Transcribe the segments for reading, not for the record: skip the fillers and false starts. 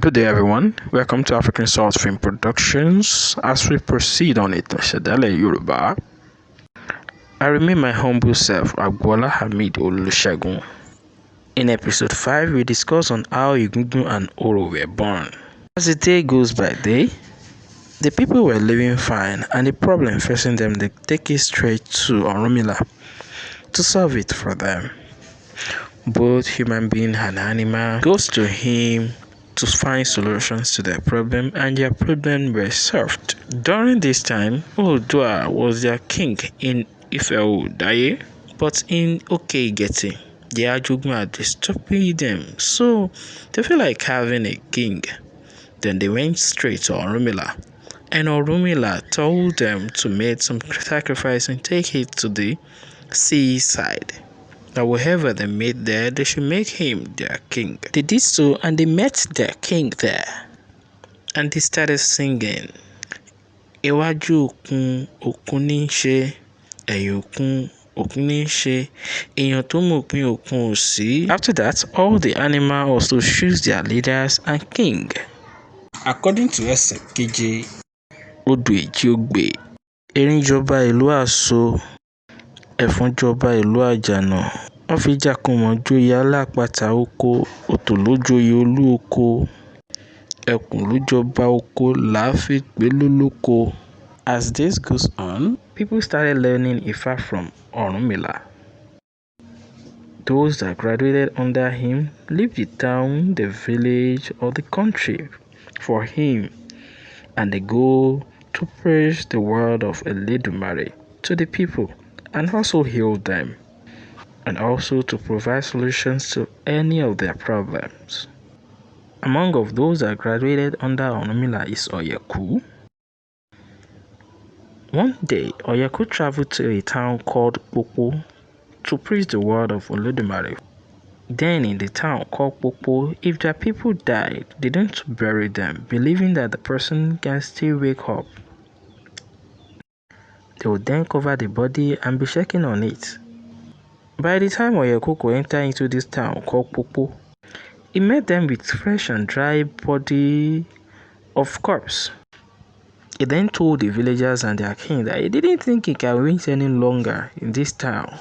Good day, everyone. Welcome to African Salt Film Productions. As we proceed on Isendale Yoruba, I remain my humble self, Agbola Hamid Olusegun. In episode 5, we discuss on how Egungun and Oro were born. As the day goes by day, the people were living fine, and the problem facing them, they take it straight to Orunmila to solve it for them. Both human being and animal goes to him to find solutions to their problem, and their problem were solved. During this time, Oodua was their king in Ife-Daye, but in Okegeti, the Ajogun had disturbed them, so they feel like having a king. Then they went straight to Orunmila, and Orunmila told them to make some sacrifice and take it to the seaside. That whoever they met there, they should make him their king. They did so, and they met their king there. And they started singing. Iwájú òkun, òkun ní ṣe, ẹ̀yìn òkun, òkun ní ṣe, èèyàn tó mọ̀ òpin òkun ò sí. After that, all the animals also choose their leaders and king. According to ẹsẹ̀ keje, odò èjì ògbè, erin jọba ìlú Àso, ẹ̀fọn jọba ìlú Àjànà, wọ́n fi jàkùmọ̀ joyè alápatà oko, òtòló joyè olú oko, ẹkùn ló jọba oko làá fi pè lólóko. As this goes on, people started learning Ifa from Orunmila. Those that graduated under him leave the town, the village, or the country for him, and they go to praise the word of Eledumare to the people, and also heal them, and also to provide solutions to any of their problems. Among of those that graduated under Orunmila is Oyeku. One day, Oyeku traveled to a town called Popo to preach the word of Olodumare. Then in the town called Popo, if their people died, they don't bury them, believing that the person can still wake up. They would then cover the body and be checking on it. By the time Oyeku entered into this town called Popo, he met them with fresh and dry body of corpse. He then told the villagers and their king that he didn't think he can wait any longer in this town.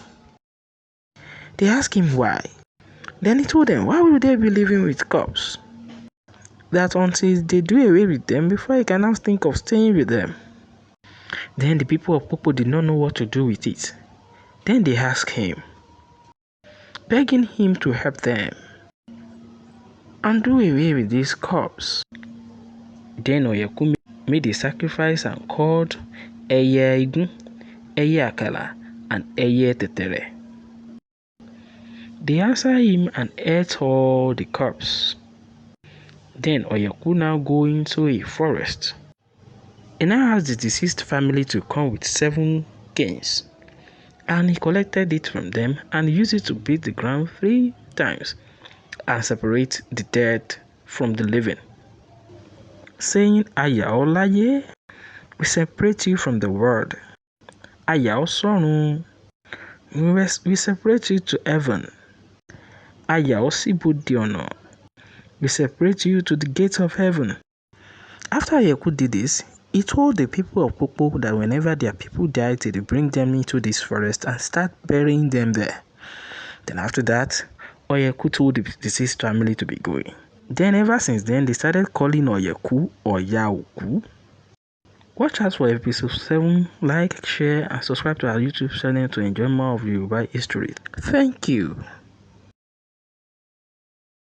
They asked him why. Then he told them, why would they be living with corpse? That until they do away with them before he can now think of staying with them. Then the people of Popo did not know what to do with it. Then they asked him, begging him to help them and do away with this corpse. Then Oyeku made a sacrifice and called Eye Igun, Eye Akala, and Eye Tetere. They answered him and ate all the corpse. Then Oyeku now go into a forest. He now asked the deceased family to come with 7 canes, and he collected it from them and used it to beat the ground 3 times and separate the dead from the living, saying, Aya Olaye, we separate you from the world. Aya Osonu, we separate you to heaven. Aya Osibodiono, we separate you to the gates of heaven. After Oyeku did this, he told the people of Popo that whenever their people died, they bring them into this forest and start burying them there. Then after that, Oyeku told the deceased family to be going. Then ever since then, they started calling Oyeku Oyaoku. Watch out for episode 7, like, share, and subscribe to our YouTube channel to enjoy more of Yoruba history. Thank you.